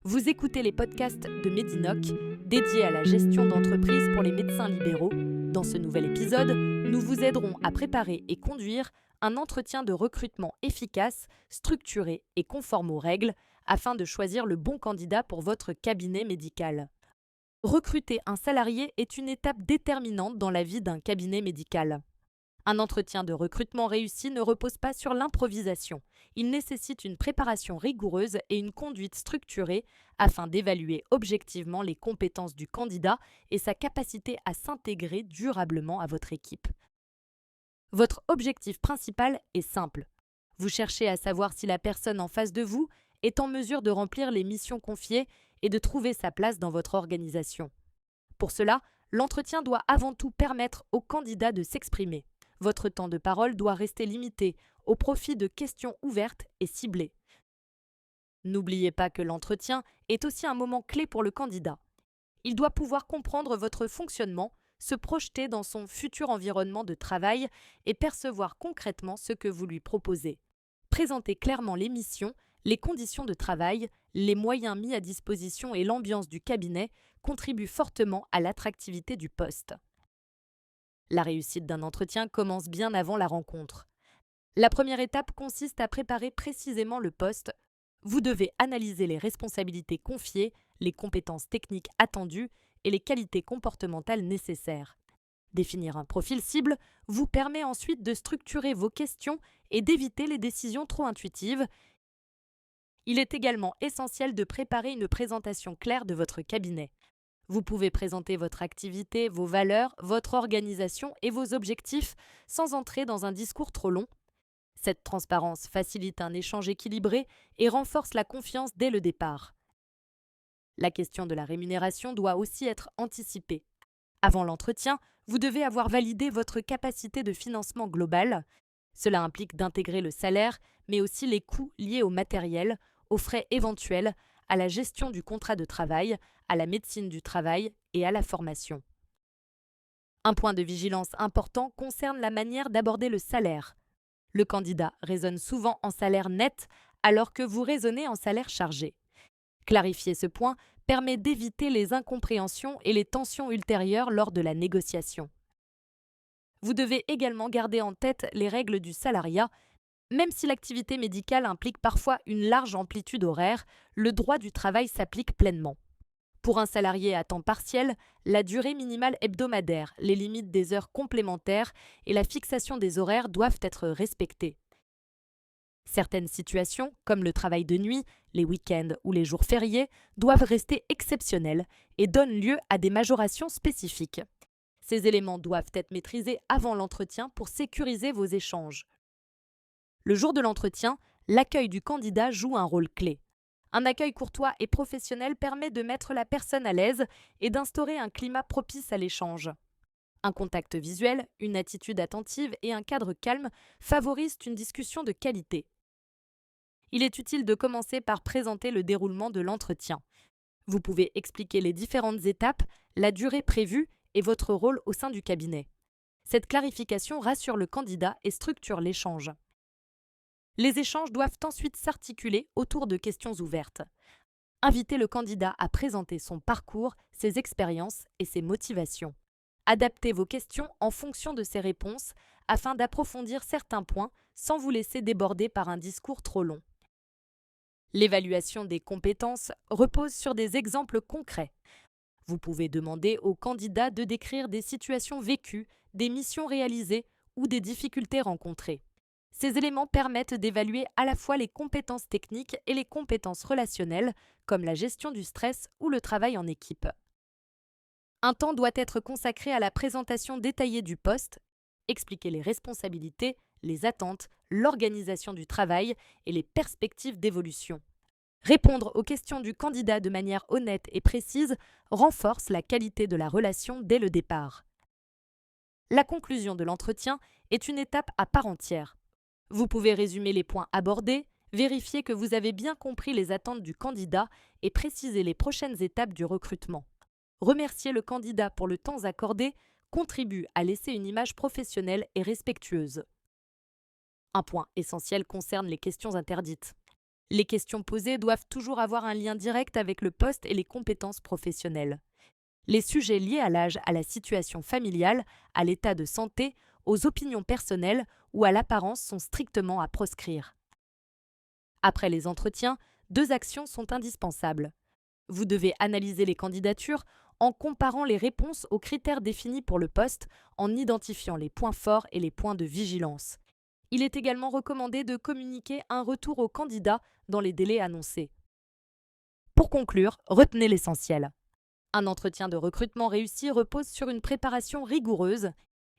Vous écoutez les podcasts de Medinoc, dédiés à la gestion d'entreprise pour les médecins libéraux. Dans ce nouvel épisode, nous vous aiderons à préparer et conduire un entretien de recrutement efficace, structuré et conforme aux règles, afin de choisir le bon candidat pour votre cabinet médical. Recruter un salarié est une étape déterminante dans la vie d'un cabinet médical. Un entretien de recrutement réussi ne repose pas sur l'improvisation. Il nécessite une préparation rigoureuse et une conduite structurée afin d'évaluer objectivement les compétences du candidat et sa capacité à s'intégrer durablement à votre équipe. Votre objectif principal est simple. Vous cherchez à savoir si la personne en face de vous est en mesure de remplir les missions confiées et de trouver sa place dans votre organisation. Pour cela, l'entretien doit avant tout permettre au candidat de s'exprimer. Votre temps de parole doit rester limité au profit de questions ouvertes et ciblées. N'oubliez pas que l'entretien est aussi un moment clé pour le candidat. Il doit pouvoir comprendre votre fonctionnement, se projeter dans son futur environnement de travail et percevoir concrètement ce que vous lui proposez. Présentez clairement les missions, les conditions de travail, les moyens mis à disposition et l'ambiance du cabinet contribuent fortement à l'attractivité du poste. La réussite d'un entretien commence bien avant la rencontre. La première étape consiste à préparer précisément le poste. Vous devez analyser les responsabilités confiées, les compétences techniques attendues et les qualités comportementales nécessaires. Définir un profil cible vous permet ensuite de structurer vos questions et d'éviter les décisions trop intuitives. Il est également essentiel de préparer une présentation claire de votre cabinet. Vous pouvez présenter votre activité, vos valeurs, votre organisation et vos objectifs sans entrer dans un discours trop long. Cette transparence facilite un échange équilibré et renforce la confiance dès le départ. La question de la rémunération doit aussi être anticipée. Avant l'entretien, vous devez avoir validé votre capacité de financement global. Cela implique d'intégrer le salaire, mais aussi les coûts liés au matériel, aux frais éventuels, à la gestion du contrat de travail, à la médecine du travail et à la formation. Un point de vigilance important concerne la manière d'aborder le salaire. Le candidat raisonne souvent en salaire net alors que vous raisonnez en salaire chargé. Clarifier ce point permet d'éviter les incompréhensions et les tensions ultérieures lors de la négociation. Vous devez également garder en tête les règles du salariat. Même si l'activité médicale implique parfois une large amplitude horaire, le droit du travail s'applique pleinement. Pour un salarié à temps partiel, la durée minimale hebdomadaire, les limites des heures complémentaires et la fixation des horaires doivent être respectées. Certaines situations, comme le travail de nuit, les week-ends ou les jours fériés, doivent rester exceptionnelles et donnent lieu à des majorations spécifiques. Ces éléments doivent être maîtrisés avant l'entretien pour sécuriser vos échanges. Le jour de l'entretien, l'accueil du candidat joue un rôle clé. Un accueil courtois et professionnel permet de mettre la personne à l'aise et d'instaurer un climat propice à l'échange. Un contact visuel, une attitude attentive et un cadre calme favorisent une discussion de qualité. Il est utile de commencer par présenter le déroulement de l'entretien. Vous pouvez expliquer les différentes étapes, la durée prévue et votre rôle au sein du cabinet. Cette clarification rassure le candidat et structure l'échange. Les échanges doivent ensuite s'articuler autour de questions ouvertes. Invitez le candidat à présenter son parcours, ses expériences et ses motivations. Adaptez vos questions en fonction de ses réponses afin d'approfondir certains points sans vous laisser déborder par un discours trop long. L'évaluation des compétences repose sur des exemples concrets. Vous pouvez demander au candidat de décrire des situations vécues, des missions réalisées ou des difficultés rencontrées. Ces éléments permettent d'évaluer à la fois les compétences techniques et les compétences relationnelles, comme la gestion du stress ou le travail en équipe. Un temps doit être consacré à la présentation détaillée du poste, expliquer les responsabilités, les attentes, l'organisation du travail et les perspectives d'évolution. Répondre aux questions du candidat de manière honnête et précise renforce la qualité de la relation dès le départ. La conclusion de l'entretien est une étape à part entière. Vous pouvez résumer les points abordés, vérifier que vous avez bien compris les attentes du candidat et préciser les prochaines étapes du recrutement. Remercier le candidat pour le temps accordé contribue à laisser une image professionnelle et respectueuse. Un point essentiel concerne les questions interdites. Les questions posées doivent toujours avoir un lien direct avec le poste et les compétences professionnelles. Les sujets liés à l'âge, à la situation familiale, à l'état de santé, aux opinions personnelles ou à l'apparence sont strictement à proscrire. Après les entretiens, 2 actions sont indispensables. Vous devez analyser les candidatures en comparant les réponses aux critères définis pour le poste, en identifiant les points forts et les points de vigilance. Il est également recommandé de communiquer un retour au candidat dans les délais annoncés. Pour conclure, retenez l'essentiel. Un entretien de recrutement réussi repose sur une préparation rigoureuse.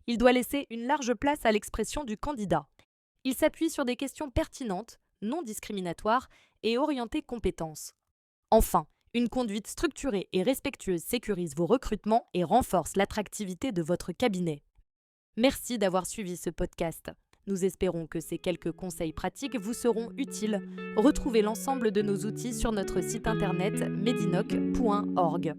Il doit laisser une large place à l'expression du candidat. Il s'appuie sur des questions pertinentes, non discriminatoires et orientées compétences. Enfin, une conduite structurée et respectueuse sécurise vos recrutements et renforce l'attractivité de votre cabinet. Merci d'avoir suivi ce podcast. Nous espérons que ces quelques conseils pratiques vous seront utiles. Retrouvez l'ensemble de nos outils sur notre site internet medinoc.org.